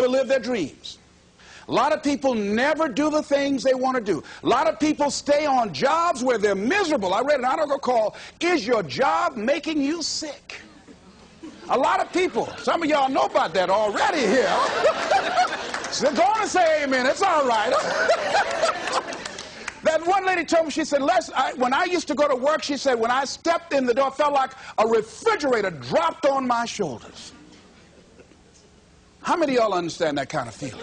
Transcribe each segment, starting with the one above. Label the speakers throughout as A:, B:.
A: to live their dreams. A lot of people never do the things they want to do. A lot of people stay on jobs where they're miserable. I read an article called, "Is Your Job Making You Sick?" A lot of people, some of y'all know about that already here. So go on and say amen, it's all right. That one lady told me, she said, when I used to go to work, she said, when I stepped in the door, it felt like a refrigerator dropped on my shoulders. How many of y'all understand that kind of feeling?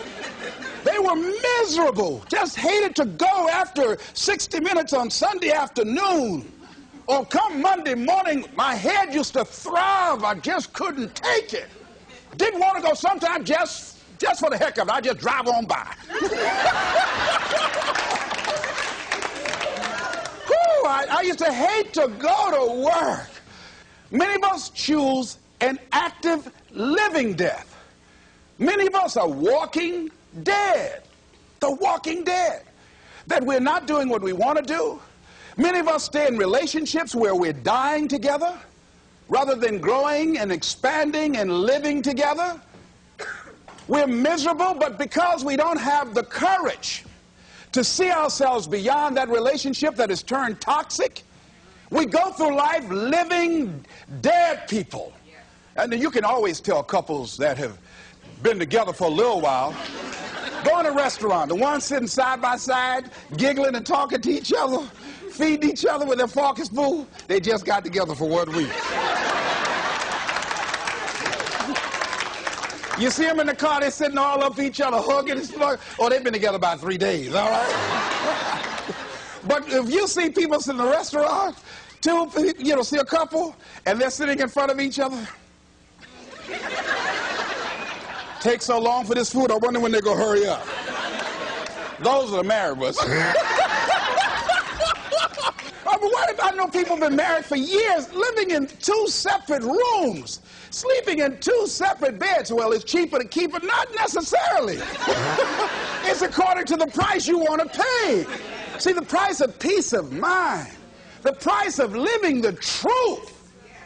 A: They were miserable, just hated to go after 60 Minutes on Sunday afternoon. Or come Monday morning, my head used to throb. I just couldn't take it. Didn't want to go sometimes just for the heck of it. I just drive on by. Whew, I used to hate to go to work. Many of us choose an active living death. Many of us are walking dead. The walking dead. That we're not doing what we want to do. Many of us stay in relationships where we're dying together rather than growing and expanding and living together. We're miserable, but because we don't have the courage to see ourselves beyond that relationship that has turned toxic, we go through life living dead people. And you can always tell couples that have been together for a little while. Go in a restaurant, the ones sitting side by side, giggling and talking to each other, feeding each other with their fork and spoon, they just got together for 1 week. You see them in the car, they're sitting all up each other, hugging and slugging. Oh, they've been together about 3 days, all right? But if you see people in the restaurant, see a couple, and they're sitting in front of each other. Takes so long for this food, I wonder when they're going to hurry up. Those are the married ones. But what if I know people have been married for years, living in 2 separate rooms, sleeping in 2 separate beds? Well, it's cheaper to keep it. Not necessarily. It's according to the price you want to pay. See, the price of peace of mind, the price of living the truth,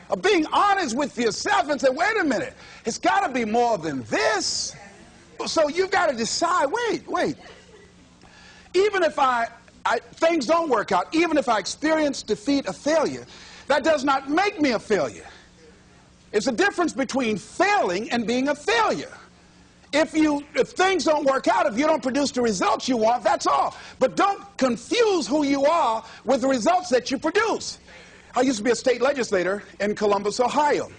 A: of being honest with yourself and say, wait a minute, it's got to be more than this. So you've got to decide, wait. Even if things don't work out, even if I experience defeat or failure, that does not make me a failure. It's a difference between failing and being a failure. If things don't work out, if you don't produce the results you want, that's all. But don't confuse who you are with the results that you produce. I used to be a state legislator in Columbus, Ohio.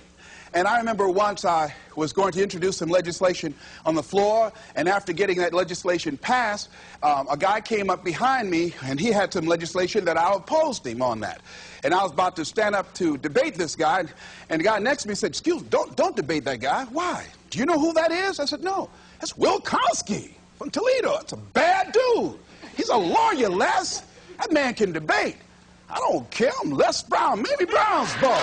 A: And I remember once I was going to introduce some legislation on the floor, and after getting that legislation passed, a guy came up behind me, and he had some legislation that I opposed him on that. And I was about to stand up to debate this guy, and the guy next to me said, "Excuse me, don't debate that guy." "Why? Do you know who that is?" I said, "No, that's Will Kosky from Toledo. That's a bad dude. He's a lawyer, Les. That man can debate." "I don't care. I'm Les Brown, maybe Brown's boy."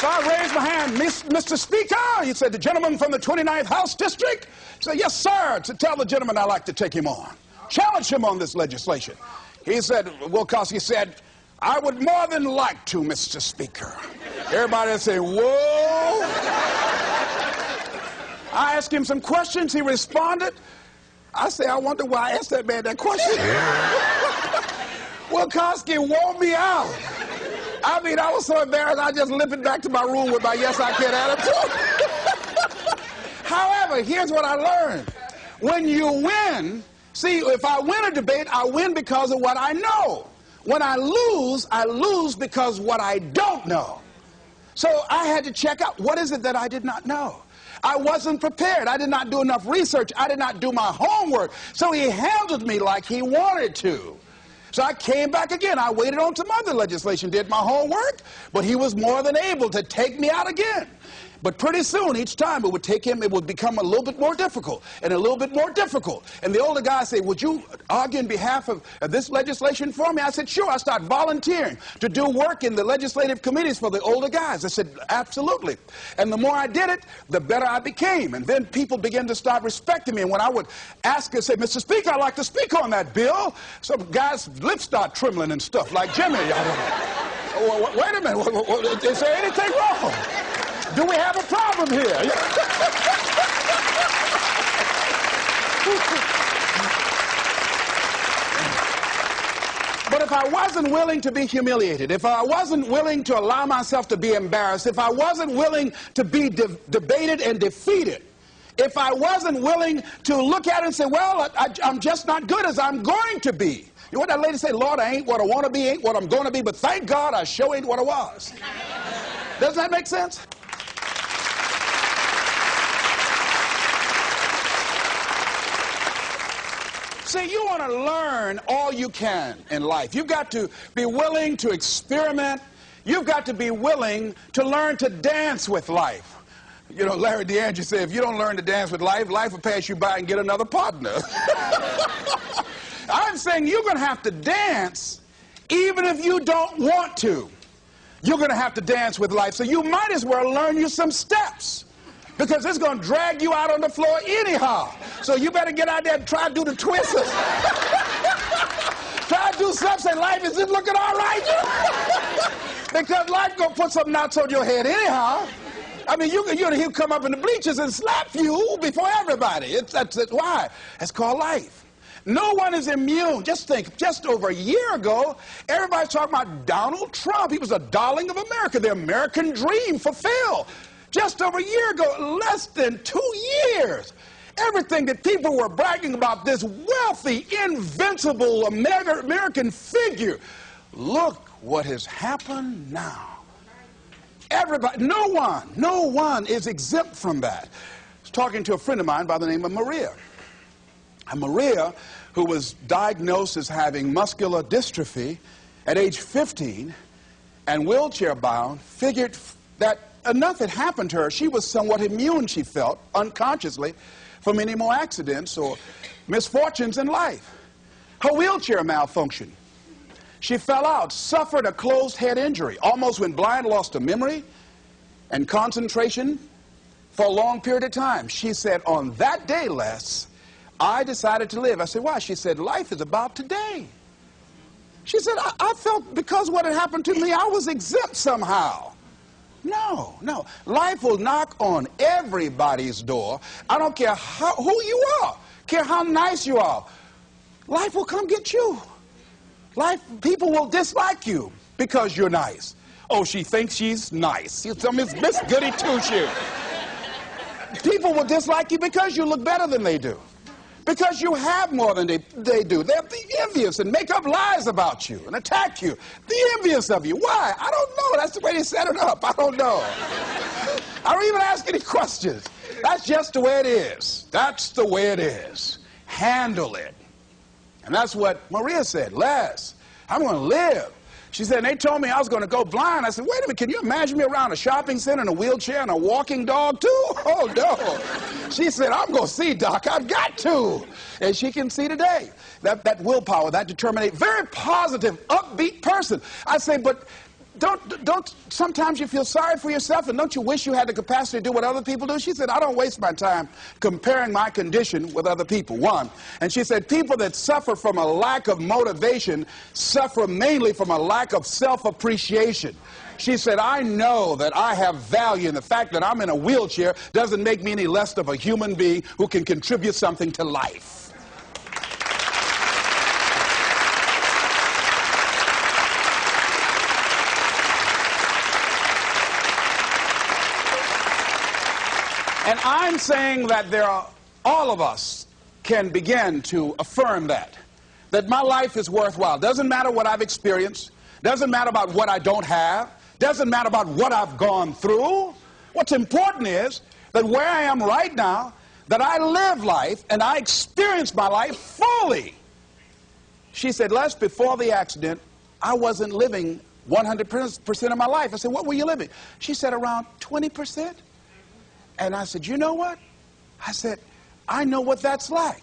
A: So I raised my hand. "Mr. Speaker," he said, "the gentleman from the 29th House District?" I said, "Yes, sir. To tell the gentleman I'd like to take him on. Challenge him on this legislation." He said, Will Kosky said, "I would more than like to, Mr. Speaker." Everybody would say, "Whoa." I asked him some questions. He responded. I say, I wonder why I asked that man that question. Will Kosky wore me out. I mean, I was so embarrassed, I just limped back to my room with my yes, I can attitude. However, here's what I learned. When you win, see, if I win a debate, I win because of what I know. When I lose because of what I don't know. So I had to check out, what is it that I did not know? I wasn't prepared. I did not do enough research. I did not do my homework. So he handled me like he wanted to. So I came back again. I waited on some other legislation, did my homework, but he was more than able to take me out again. But pretty soon, each time it would take him, it would become a little bit more difficult and a little bit more difficult. And the older guy said, would you argue in behalf of this legislation for me? I said, sure. I started volunteering to do work in the legislative committees for the older guys. I said, absolutely. And the more I did it, the better I became. And then people began to start respecting me. And when I would ask and say, Mr. Speaker, I'd like to speak on that bill, some guys' lips start trembling and stuff, like Jimmy. Wait a minute. Is there anything wrong? Do we have a problem here? But if I wasn't willing to be humiliated, if I wasn't willing to allow myself to be embarrassed, if I wasn't willing to be debated and defeated, if I wasn't willing to look at it and say, well, I'm just not good as I'm going to be. You know what that lady said? Lord, I ain't what I want to be, ain't what I'm going to be, but thank God I sure ain't what I was. Does that make sense? See, you want to learn all you can in life. You've got to be willing to experiment. You've got to be willing to learn to dance with life. You know, Larry DeAndre said, if you don't learn to dance with life, life will pass you by and get another partner. I'm saying you're going to have to dance even if you don't want to. You're going to have to dance with life. So you might as well learn you some steps, because it's going to drag you out on the floor anyhow. So you better get out there and try to do the twisters. Try to do something. Say, life is just looking all right. Because life going to put some knots on your head anyhow. I mean, he'll come up in the bleachers and slap you before everybody. That's why? It's called life. No one is immune. Just think, just over a year ago, everybody's talking about Donald Trump. He was a darling of America, the American dream fulfilled. Just over a year ago, less than 2 years, everything that people were bragging about, this wealthy, invincible American figure, look what has happened now. Everybody, no one is exempt from that. I was talking to a friend of mine by the name of Maria. And Maria, who was diagnosed as having muscular dystrophy at age 15 and wheelchair bound, figured that enough had happened to her. She was somewhat immune, she felt, unconsciously, from any more accidents or misfortunes in life. Her wheelchair malfunctioned. She fell out, suffered a closed head injury, almost went blind, lost her memory and concentration for a long period of time. She said, on that day, Les, I decided to live. I said, why? She said, life is about today. She said, I felt because what had happened to me, I was exempt somehow. No. Life will knock on everybody's door. I don't care who you are, care how nice you are. Life will come get you. People will dislike you because you're nice. Oh, she thinks she's nice. Some Miss Goody Two-Shoes. People will dislike you because you look better than they do. Because you have more than they do. They'll be envious and make up lies about you and attack you. Be envious of you. Why? I don't know. That's the way they set it up. I don't know. I don't even ask any questions. That's just the way it is. That's the way it is. Handle it. And that's what Maria said. Les, I'm going to live. She said, and they told me I was going to go blind. I said, wait a minute, can you imagine me around a shopping center in a wheelchair and a walking dog too? Oh, no. She said, I'm going to see, Doc. I've got to. And she can see today. That willpower, that determination, very positive, upbeat person. I say, but don't sometimes you feel sorry for yourself, and don't you wish you had the capacity to do what other people do? She said, I don't waste my time comparing my condition with other people, one. And she said, people that suffer from a lack of motivation suffer mainly from a lack of self-appreciation. She said, I know that I have value, and the fact that I'm in a wheelchair doesn't make me any less of a human being who can contribute something to life. And I'm saying that all of us can begin to affirm that my life is worthwhile. Doesn't matter what I've experienced. Doesn't matter about what I don't have. Doesn't matter about what I've gone through. What's important is that where I am right now, that I live life and I experience my life fully. She said, Les, before the accident, I wasn't living 100% of my life. I said, what were you living? She said, around 20%. And I said, you know what? I said, I know what that's like.